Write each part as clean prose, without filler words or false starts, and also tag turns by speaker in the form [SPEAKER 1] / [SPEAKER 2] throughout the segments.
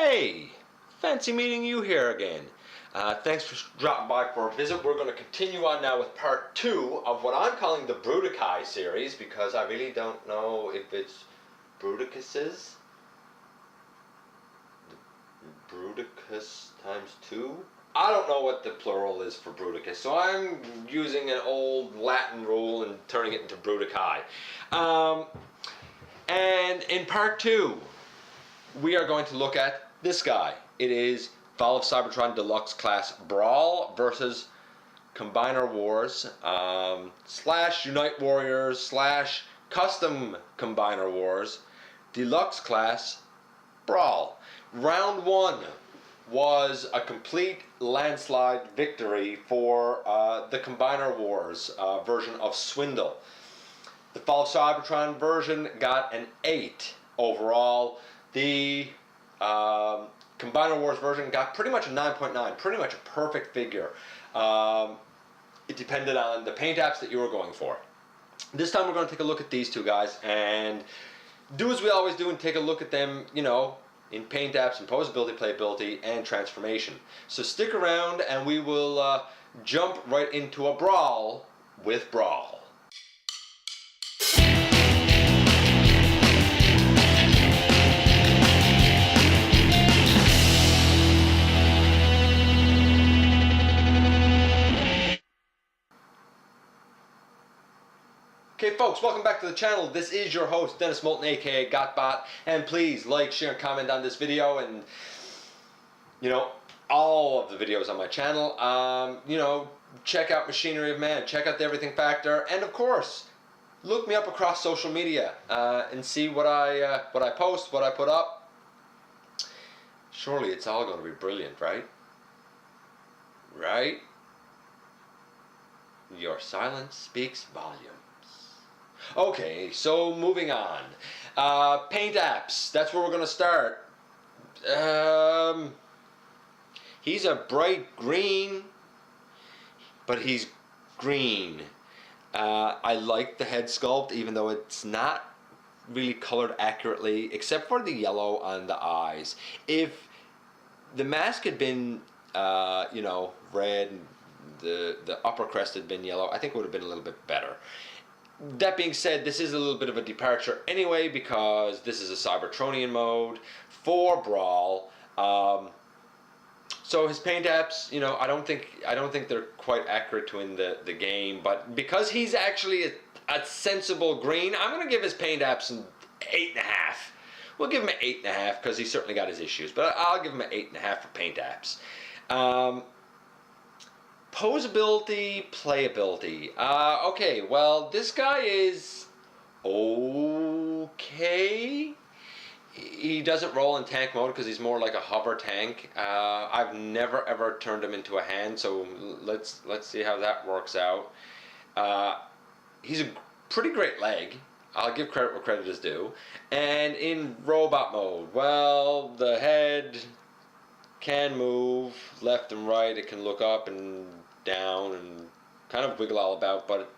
[SPEAKER 1] Hey, fancy meeting you here again. Thanks for dropping by for a visit. We're going to continue on now with part 2 of what I'm calling the Bruticus series, because I really don't know if it's Bruticus's. Bruticus times 2? I don't know what the plural is for Bruticus, so I'm using an old Latin rule and turning it into Bruticus. And in part 2, we are going to look at this guy. It is Fall of Cybertron Deluxe Class Brawl versus Combiner Wars / Unite Warriors / Custom Combiner Wars Deluxe Class Brawl. Round 1 was a complete landslide victory for the Combiner Wars version of Swindle. The Fall of Cybertron version got an 8 overall. The Combiner Wars version got pretty much a 9.9, pretty much a perfect figure. It depended on the paint apps that you were going for. This time we're going to take a look at these two guys and do as we always do and take a look at them, you know, in paint apps and posability, playability, and transformation. So stick around and we will jump right into a brawl with Brawl. Okay folks, welcome back to the channel. This is your host, Dennis Moulton, aka GotBot, and please like, share, and comment on this video, and you know, all of the videos on my channel. You know, check out Machinery of Man, check out the Everything Factor, and of course, look me up across social media and see what I post, what I put up. Surely it's all going to be brilliant, right? Right? Your silence speaks volumes. Okay, so moving on. Paint apps, that's where we're going to start. He's a bright green, but he's green. I like the head sculpt, even though it's not really colored accurately, except for the yellow on the eyes. If the mask had been, you know, red, and the upper crest had been yellow, I think it would have been a little bit better. That being said, this is a little bit of a departure anyway, because this is a Cybertronian mode for Brawl. So his paint apps, you know, I don't think they're quite accurate to in the game, but because he's actually a sensible green, I'm gonna give his paint apps an 8.5. We'll give him an 8.5 because he's certainly got his issues, but I'll give him an 8.5 for paint apps. Posability, playability. Okay, well, this guy is okay. He doesn't roll in tank mode because he's more like a hover tank. I've never ever turned him into a hand, so let's see how that works out. He's a pretty great leg. I'll give credit where credit is due. And in robot mode, well, the head can move left and right. It can look up and down and kind of wiggle all about, but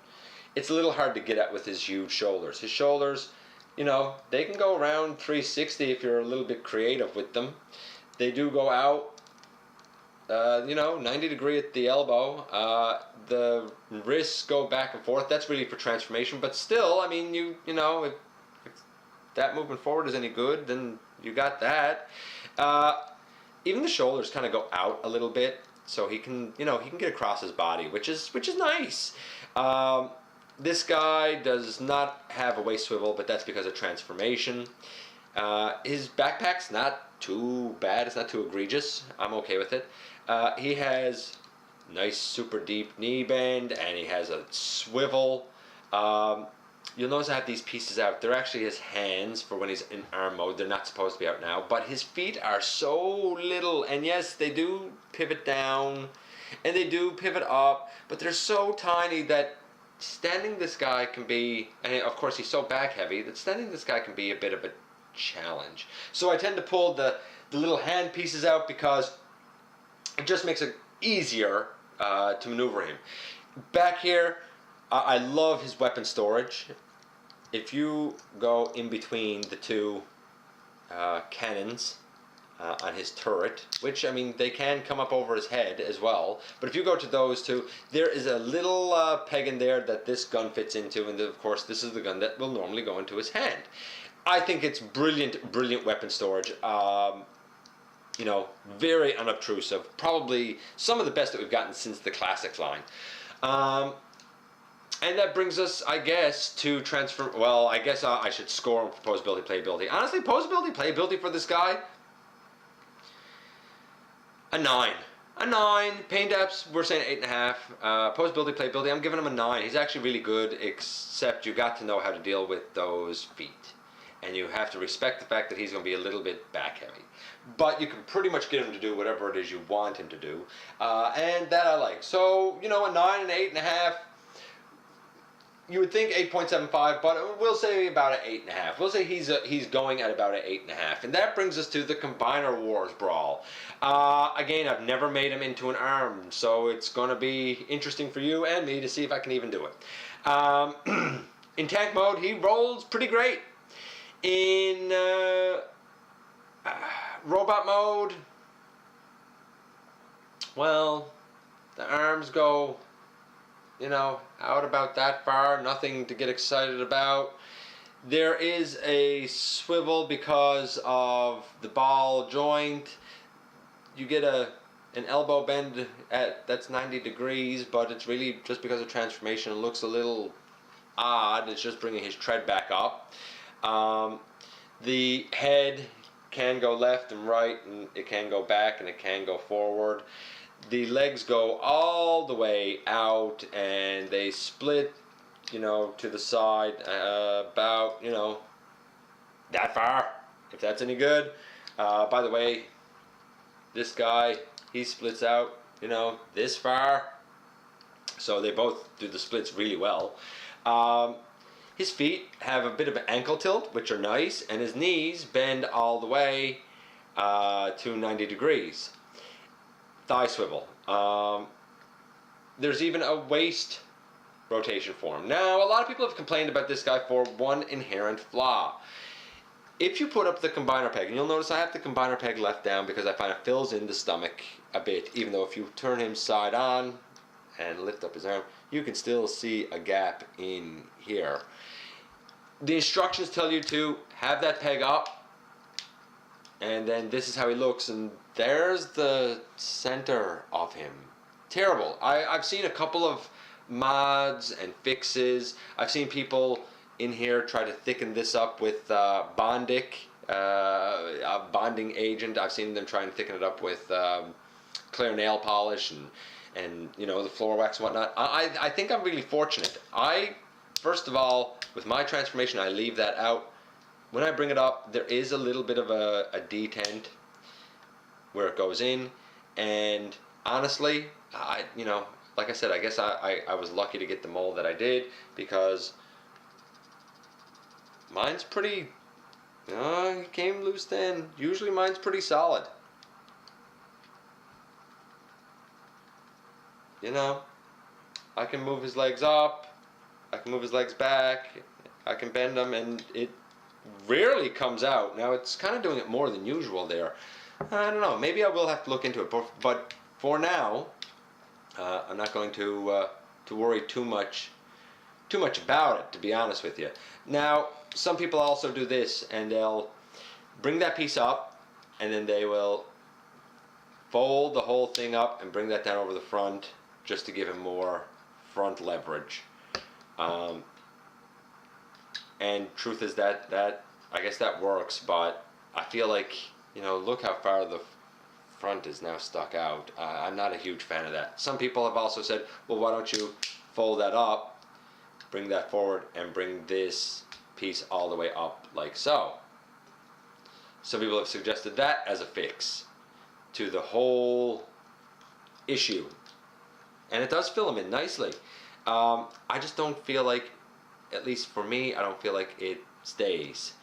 [SPEAKER 1] it's a little hard to get at with his huge shoulders. His shoulders, you know, they can go around 360 if you're a little bit creative with them. They do go out, you know, 90 degree at the elbow. The wrists go back and forth. That's really for transformation, but still, I mean, you know, if that movement forward is any good, then you got that. Even the shoulders kind of go out a little bit, so he can, you know, he can get across his body, which is nice. This guy does not have a waist swivel, but that's because of transformation. His backpack's not too bad. It's not too egregious. I'm okay with it. He has nice super deep knee bend, and he has a swivel. You'll notice I have these pieces out. They're actually his hands for when he's in arm mode. They're not supposed to be out now, but his feet are so little, and yes, they do pivot down and they do pivot up, but they're so tiny that standing this guy can be, and of course he's so back heavy, that standing this guy can be a bit of a challenge. So I tend to pull the little hand pieces out because it just makes it easier to maneuver him. Back here, I love his weapon storage. If you go in between the two cannons, on his turret, which, I mean, they can come up over his head as well. But if you go to those two, there is a little peg in there that this gun fits into, and of course this is the gun that will normally go into his hand. I think it's brilliant, brilliant weapon storage. You know, very unobtrusive. Probably some of the best that we've gotten since the Classics line. And that brings us, I guess, to transfer. Well, I guess I should score him for posability, playability. Honestly, posability, playability for this guy, a 9. A 9. Pain depths, we're saying 8.5. Posability, playability, I'm giving him a 9. He's actually really good, except you got to know how to deal with those feet. And you have to respect the fact that he's going to be a little bit back heavy. But you can pretty much get him to do whatever it is you want him to do. And that I like. So, you know, a 9 and 8.5. You would think 8.75, but we'll say about an 8.5. We'll say he's going at about an 8.5. And that brings us to the Combiner Wars Brawl. Again, I've never made him into an arm, so it's going to be interesting for you and me to see if I can even do it. In tank mode, he rolls pretty great. In robot mode, well, the arms go, you know, out about that far, nothing to get excited about. There is a swivel because of the ball joint. You get an elbow bend that's 90 degrees, but it's really just because of transformation. It looks a little odd. It's just bringing his tread back up. The head can go left and right, and it can go back, and it can go forward. The legs go all the way out, and they split, you know, to the side about, you know, that far, if that's any good. By the way, this guy, he splits out, you know, this far. So they both do the splits really well. His feet have a bit of an ankle tilt, which are nice, and his knees bend all the way to 90 degrees. Thigh swivel. There's even a waist rotation for him. Now, a lot of people have complained about this guy for one inherent flaw. If you put up the combiner peg, and you'll notice I have the combiner peg left down because I find it fills in the stomach a bit, even though if you turn him side on and lift up his arm, you can still see a gap in here. The instructions tell you to have that peg up, and then this is how he looks, and there's the center of him. Terrible. I've seen a couple of mods and fixes. I've seen people in here try to thicken this up with Bondic, a bonding agent. I've seen them try and thicken it up with clear nail polish and you know, the floor wax and whatnot. I think I'm really fortunate. First of all, with my transformation, I leave that out. When I bring it up, there is a little bit of a detent where it goes in, and honestly, you know, like I said, I guess I was lucky to get the mold that I did, because mine's pretty, it came loose then. Usually mine's pretty solid. You know, I can move his legs up, I can move his legs back, I can bend them, and it rarely comes out. Now, it's kind of doing it more than usual there. I don't know, maybe I will have to look into it, but for now, I'm not going to worry too much about it, to be honest with you. Now, some people also do this, and they'll bring that piece up, and then they will fold the whole thing up and bring that down over the front, just to give him more front leverage. And truth is that I guess that works, but I feel like, you know, look how far the front is now stuck out. I'm not a huge fan of that. Some people have also said, well, why don't you fold that up, bring that forward, and bring this piece all the way up like so. Some people have suggested that as a fix to the whole issue. And it does fill them in nicely. I just don't feel like, at least for me, I don't feel like it stays.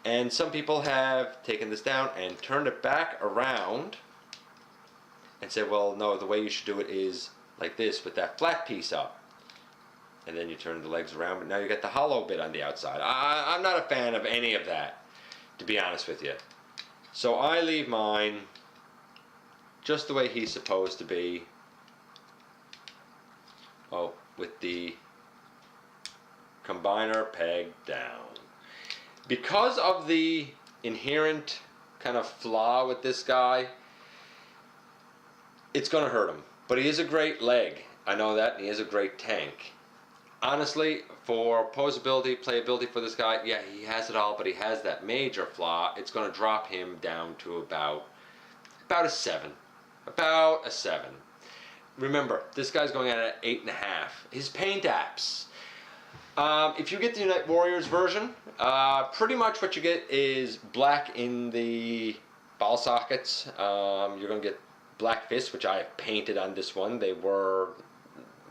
[SPEAKER 1] And some people have taken this down and turned it back around and said, well, no, the way you should do it is like this, with that flat piece up. And then you turn the legs around, but now you got the hollow bit on the outside. I'm not a fan of any of that, to be honest with you. So I leave mine just the way he's supposed to be. Oh, with the combiner peg down. Because of the inherent kind of flaw with this guy, it's going to hurt him. But he is a great leg. I know that, and he is a great tank. Honestly, for posability, playability for this guy, yeah, he has it all, but he has that major flaw. It's going to drop him down to about a 7. About a 7. Remember, this guy's going at 8.5. His paint apps. If you get the Unite Warriors version, pretty much what you get is black in the ball sockets. You're going to get black fists, which I have painted on this one. They were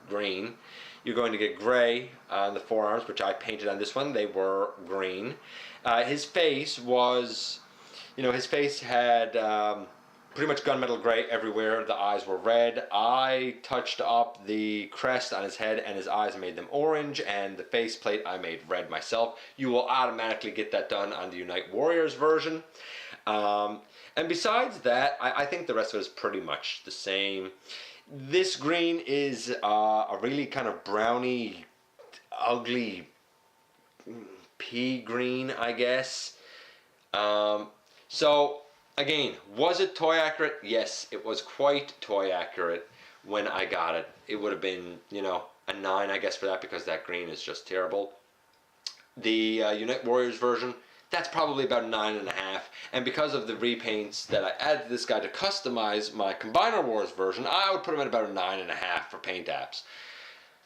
[SPEAKER 1] green. You're going to get gray on the forearms, which I painted on this one. They were green. His face was, his face had pretty much gunmetal gray everywhere. The eyes were red. I touched up the crest on his head and his eyes, made them orange, and the faceplate I made red myself. You will automatically get that done on the Unite Warriors version. And besides that, I think the rest of it is pretty much the same. This green is a really kind of browny, ugly pea green, I guess. So, again, was it toy accurate? Yes, it was quite toy accurate when I got it. It would have been, a 9, I guess, for that, because that green is just terrible. The Unite Warriors version, that's probably about 9.5. And because of the repaints that I added to this guy to customize my Combiner Wars version, I would put him at about a 9.5 for paint apps.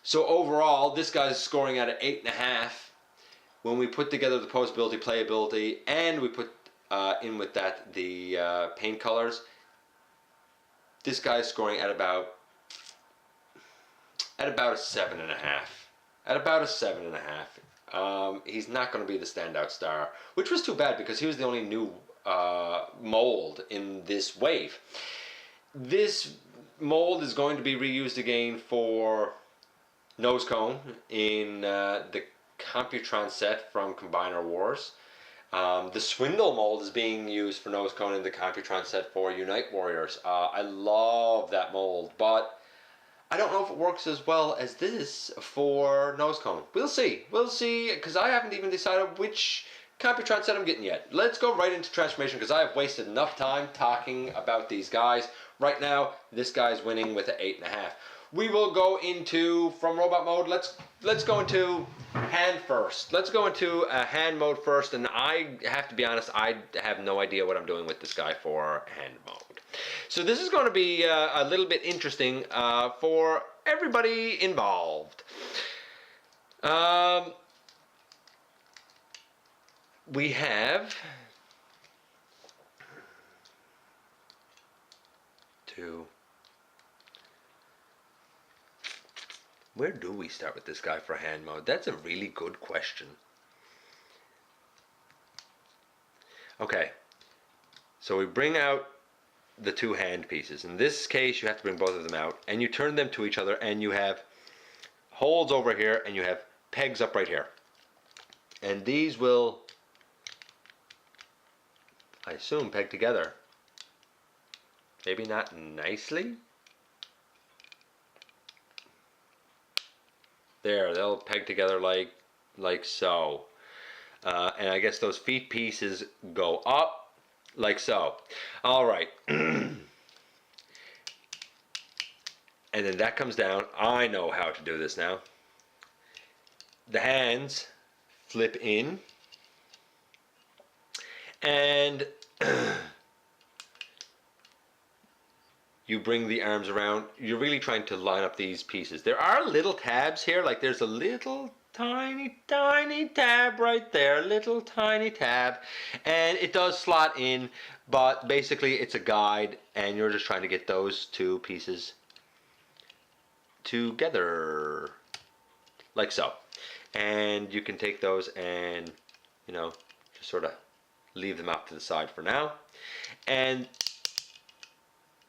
[SPEAKER 1] So overall, this guy's scoring at an 8.5. When we put together the posability, playability, and we put in with that the paint colors, this guy's scoring at about a 7.5. At about a 7.5. He's not going to be the standout star, which was too bad because he was the only new mold in this wave. This mold is going to be reused again for Nose Cone in the Computron set from Combiner Wars. The Swindle mold is being used for Nose Cone in the Computron set for Unite Warriors. I love that mold, but I don't know if it works as well as this for Nose Cone. We'll see. We'll see, because I haven't even decided which Computron set I'm getting yet. Let's go right into transformation, because I have wasted enough time talking about these guys. Right now, this guy's winning with an 8.5. We will go into, from robot mode, let's go into hand first. Let's go into a hand mode first, and I have to be honest, I have no idea what I'm doing with this guy for hand mode. So this is going to be a little bit interesting for everybody involved. We have two. Where do we start with this guy for hand mode? That's a really good question. Okay, so we bring out the two hand pieces. In this case, you have to bring both of them out, and you turn them to each other, and you have holes over here, and you have pegs up right here. And these will, I assume, peg together. Maybe not nicely. There, they'll peg together like so. And I guess those feet pieces go up like so. All right. And then that comes down. I know how to do this now. The hands flip in. And you bring the arms around. You're really trying to line up these pieces. There are little tabs here. Like there's a little tiny tab right there, little tiny tab, and it does slot in, but basically it's a guide, and you're just trying to get those two pieces together like so. And you can take those and just sort of leave them up to the side for now, and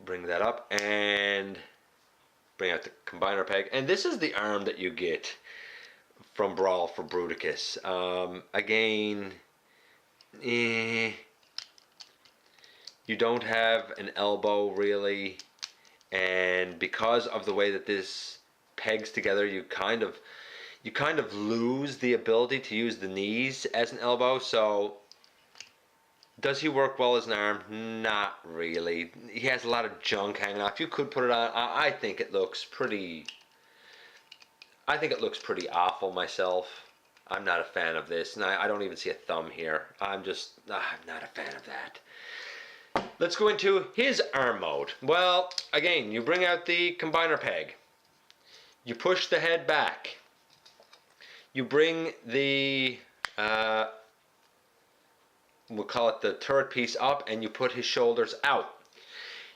[SPEAKER 1] bring that up and bring out the combiner peg. And this is the arm that you get from Brawl for Bruticus. Again, You don't have an elbow really, and because of the way that this pegs together, you kind of lose the ability to use the knees as an elbow. So does he work well as an arm? Not really. He has a lot of junk hanging off. You could put it on. I think it looks pretty awful myself. I'm not a fan of this, and I don't even see a thumb here. I'm not a fan of that. Let's go into his arm mode. Well, again, you bring out the combiner peg. You push the head back. You bring the, we'll call it the turret piece up, and you put his shoulders out.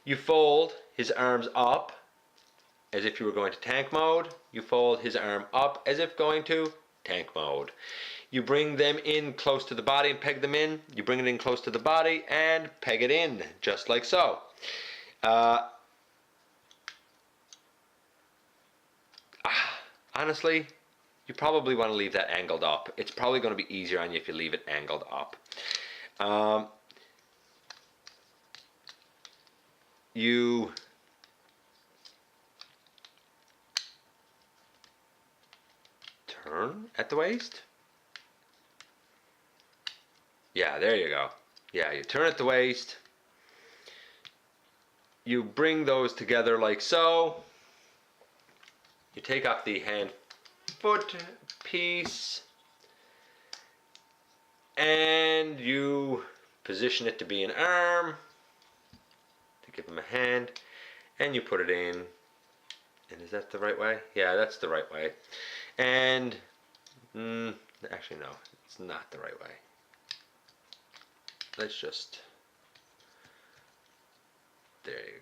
[SPEAKER 1] You fold his arms up as if you were going to tank mode. You fold his arm up as if going to tank mode. You bring them in close to the body and peg them in. You bring it in close to the body and peg it in, just like so. Honestly, you probably want to leave that angled up. It's probably going to be easier on you if you leave it angled up. You turn at the waist. Yeah, there you go. Yeah, you turn at the waist. You bring those together like so. You take off the hand foot piece and you position it to be an arm to give him a hand, and you put it in. And is that the right way? Yeah, that's the right way. And actually no, it's not the right way. Let's just, there you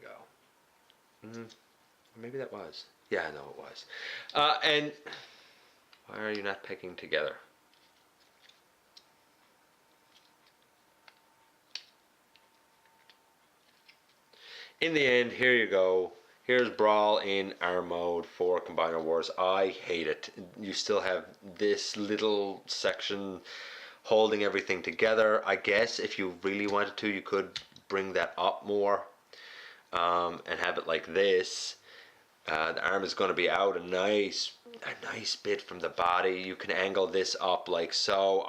[SPEAKER 1] go. Maybe that was. Yeah, no, it was. And why are you not pegging together? In the end, here you go. Here's Brawl in arm mode for Combiner Wars. I hate it. You still have this little section holding everything together. I guess if you really wanted to, you could bring that up more and have it like this. The arm is going to be out a nice bit from the body. You can angle this up like so.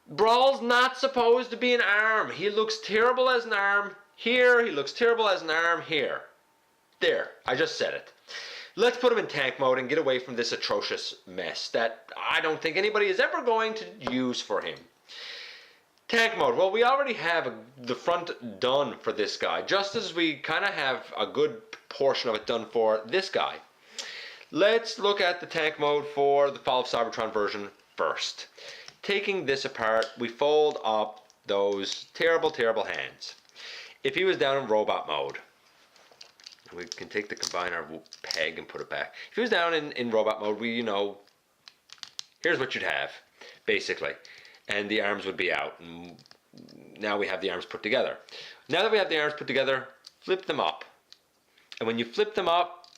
[SPEAKER 1] Brawl's not supposed to be an arm. He looks terrible as an arm here. He looks terrible as an arm here. There, I just said it. Let's put him in tank mode and get away from this atrocious mess that I don't think anybody is ever going to use for him. Tank mode. Well, we already have the front done for this guy, just as we kind of have a good portion of it done for this guy. Let's look at the tank mode for the Fall of Cybertron version first. Taking this apart, we fold up those terrible, terrible hands. If he was down in robot mode, we can take the combiner peg and put it back. If he was down in robot mode, here's what you'd have, basically. And the arms would be out. And now we have the arms put together. Now that we have the arms put together, flip them up. And when you flip them up,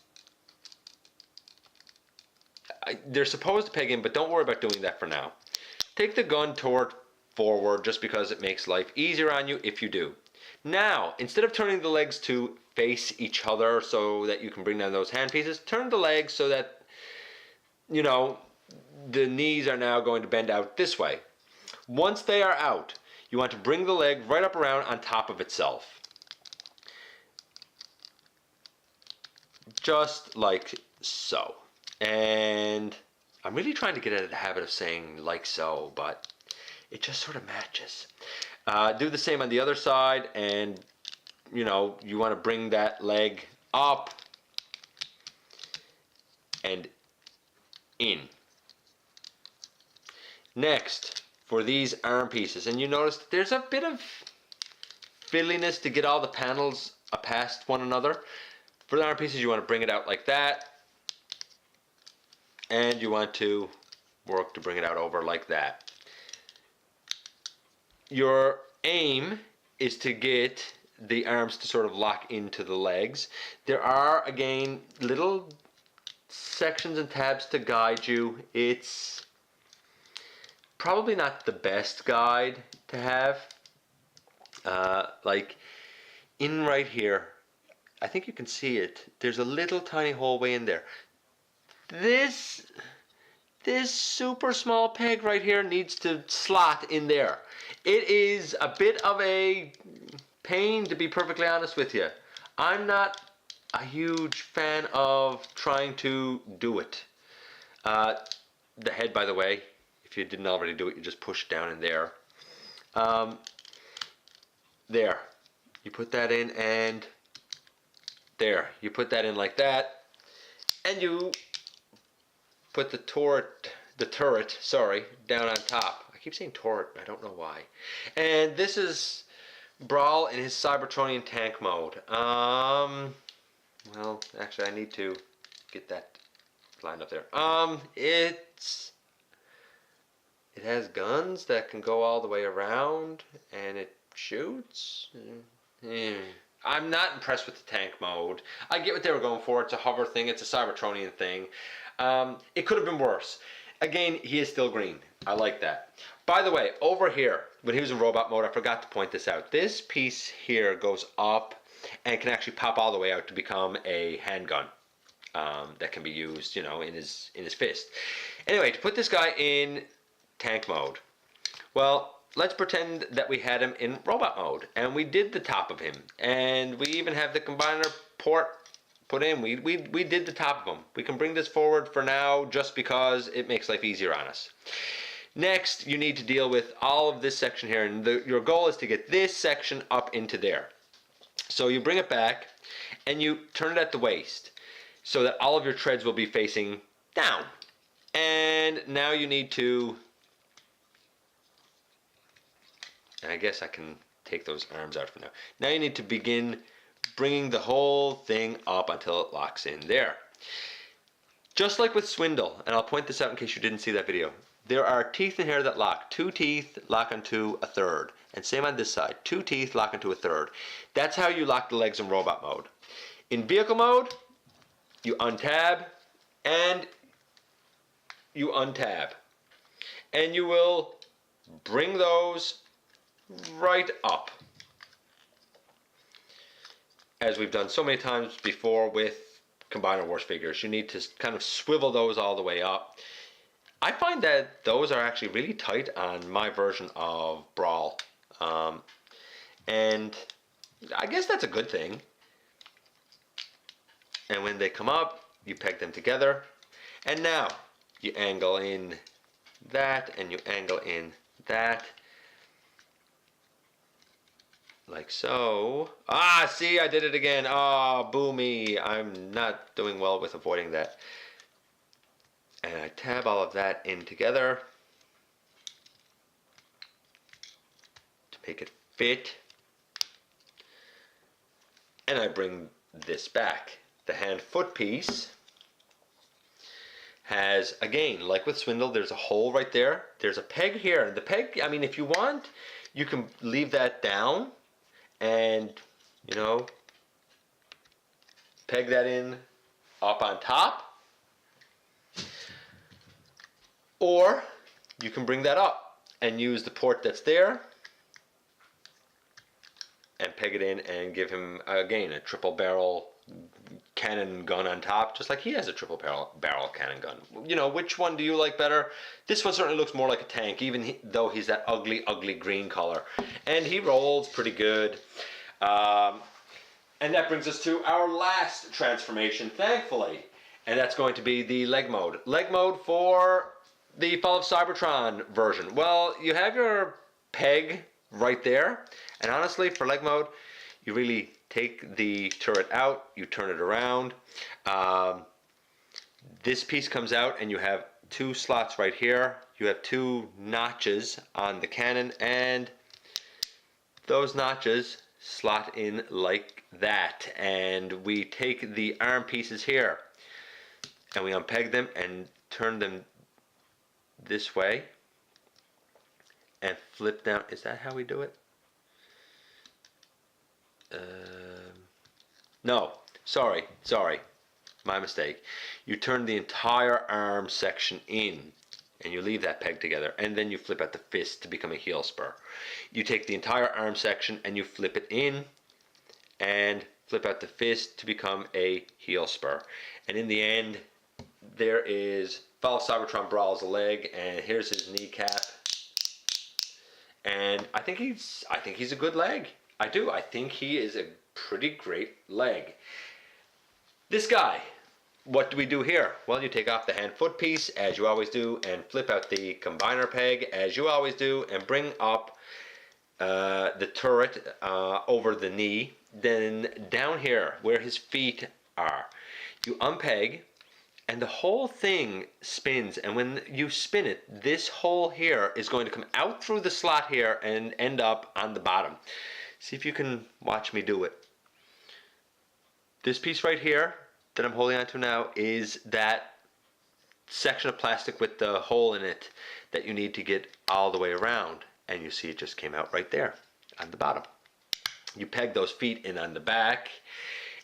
[SPEAKER 1] they're supposed to peg in, but don't worry about doing that for now. Take the gun toward forward just because it makes life easier on you if you do. Now, instead of turning the legs to face each other so that you can bring down those hand pieces, turn the legs so that, the knees are now going to bend out this way. Once they are out, you want to bring the leg right up around on top of itself. Just like so. And I'm really trying to get out of the habit of saying like so, but it just sort of matches. Do the same on the other side, and you want to bring that leg up and in. Next, for these arm pieces, and you notice there's a bit of fiddliness to get all the panels past one another. For the arm pieces, you want to bring it out like that, and you want to work to bring it out over like that. Your aim is to get the arms to sort of lock into the legs. There are, again, little sections and tabs to guide you. It's probably not the best guide to have, Like in right here, I think you can see it. There's a little tiny hole way in there. This super small peg right here needs to slot in there. It is a bit of a pain, to be perfectly honest with you. I'm not a huge fan of trying to do it. The head, by the way, if you didn't already do it, you just push down in there. There. You put that in, and there. You put that in like that, and you put the turret, sorry, down on top. I keep saying turret, I don't know why. And this is Brawl in his Cybertronian tank mode. Well, actually I need to get that lined up there. It has guns that can go all the way around, and it shoots. I'm not impressed with the tank mode. I get what they were going for. It's a hover thing. It's a Cybertronian thing. It could have been worse. Again, he is still green. I like that. By the way, over here, when he was in robot mode, I forgot to point this out. This piece here goes up and can actually pop all the way out to become a handgun that can be used, you know, in his fist. Anyway, to put this guy in tank mode, well, let's pretend that we had him in robot mode, and we did the top of him, and we even have the combiner port put in. We did the top of him. We can bring this forward for now just because it makes life easier on us. Next, you need to deal with all of this section here, and your goal is to get this section up into there. So you bring it back, and you turn it at the waist, so that all of your treads will be facing down. And now you need to, and I guess I can take those arms out for now. Now you need to begin bringing the whole thing up until it locks in there. Just like with Swindle, and I'll point this out in case you didn't see that video, there are teeth in here that lock. 2 teeth lock onto a third. And same on this side. 2 teeth lock onto a third. That's how you lock the legs in robot mode. In vehicle mode, you untab and you untab. And you will bring those right up, as we've done so many times before with Combiner Wars figures. You need to kind of swivel those all the way up. I find that those are actually really tight on my version of Brawl, and I guess that's a good thing. And when they come up, you peg them together, and now you angle in that and you angle in that, like so. Ah, see, I did it again. Ah, boo me. I'm not doing well with avoiding that. And I tab all of that in together to make it fit. And I bring this back. The hand-foot piece has, again, like with Swindle, there's a hole right there. There's a peg here. The peg, I mean, if you want, you can leave that down and, you know, peg that in up on top. Or you can bring that up and use the port that's there and peg it in and give him, again, a triple barrel cannon gun on top, just like he has a triple barrel cannon gun. You know, which one do you like better? This one certainly looks more like a tank, even though he's that ugly, ugly green color. And he rolls pretty good. And that brings us to our last transformation, thankfully. And that's going to be the leg mode. Leg mode for the Fall of Cybertron version. Well, you have your peg right there. And honestly, for leg mode, you really take the turret out, you turn it around. This piece comes out and you have 2 slots right here. You have 2 notches on the cannon, and those notches slot in like that. And we take the arm pieces here and we unpeg them and turn them this way and flip down. Is that how we do it? No, sorry, my mistake. You turn the entire arm section in and you leave that peg together, and then you flip out the fist to become a heel spur. You take the entire arm section and you flip it in and flip out the fist to become a heel spur. And in the end, there is Fall of Cybertron Brawl's leg, and here's his kneecap. And I think he's a good leg. I do. I think he is a pretty great leg. This guy, what do we do here? Well, you take off the hand-foot piece, as you always do, and flip out the combiner peg, as you always do, and bring up the turret over the knee. Then down here, where his feet are, you unpeg, and the whole thing spins. And when you spin it, this hole here is going to come out through the slot here and end up on the bottom. See if you can watch me do it. This piece right here that I'm holding onto now is that section of plastic with the hole in it that you need to get all the way around. And you see it just came out right there on the bottom. You peg those feet in on the back,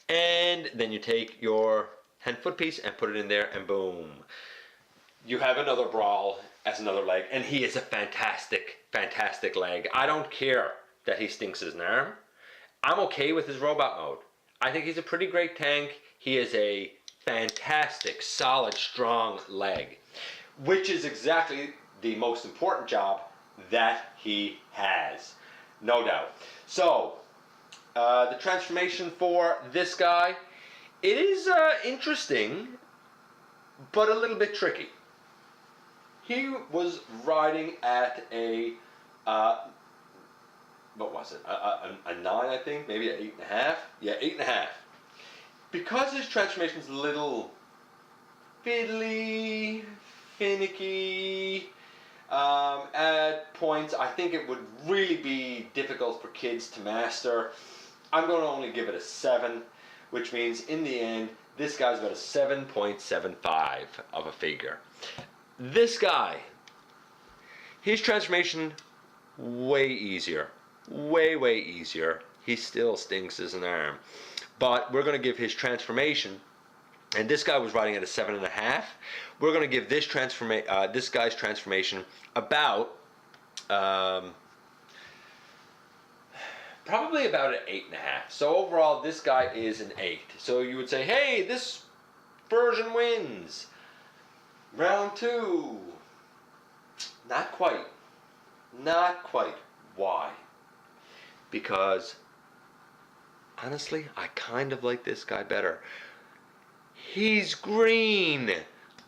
[SPEAKER 1] and then you take your hand-foot piece and put it in there, and boom. You have another Brawl as another leg, and he is a fantastic, fantastic leg. I don't care that he stinks his arm. I'm okay with his robot mode. I think he's a pretty great tank. He is a fantastic, solid, strong leg, which is exactly the most important job that he has, no doubt. So, the transformation for this guy, it is interesting, but a little bit tricky. He was riding at a, what was it, a 9, I think, maybe an 8.5? Yeah, 8.5. Because his transformation's a little fiddly, finicky, at points, I think it would really be difficult for kids to master. I'm going to only give it a 7, which means in the end, this guy's got a 7.75 of a figure. This guy, his transformation, way easier. Way, way easier. He still stinks as an arm. But we're going to give his transformation, and this guy was riding at a 7.5. We're going to give this this guy's transformation about probably about an 8.5. So overall, this guy is an 8. So you would say, hey, this version wins. Round 2. Not quite. Not quite. Why? Because honestly, I kind of like this guy better. He's green.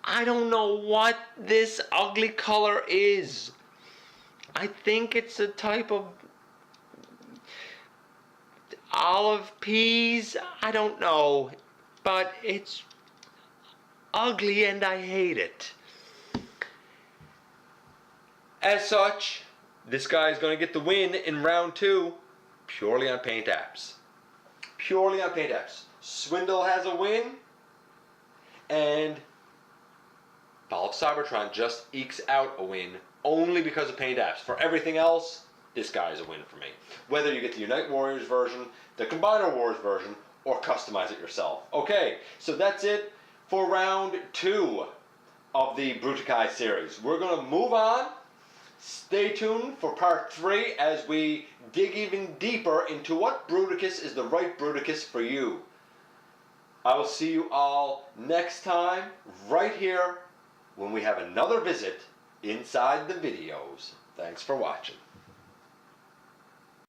[SPEAKER 1] I don't know what this ugly color is. I think it's a type of olive peas. I don't know. But it's ugly and I hate it. As such, this guy is going to get the win in round 2 purely on paint apps. Purely on paint apps. Swindle has a win, and Fall of Cybertron just ekes out a win only because of paint apps. For everything else, this guy is a win for me. Whether you get the Unite Warriors version, the Combiner Wars version, or customize it yourself. Okay, so that's it for round 2 of the Bruticus series. We're going to move on. Stay tuned for part 3 as we dig even deeper into what Bruticus is the right Bruticus for you. I will see you all next time, right here, when we have another visit inside the videos. Thanks for watching.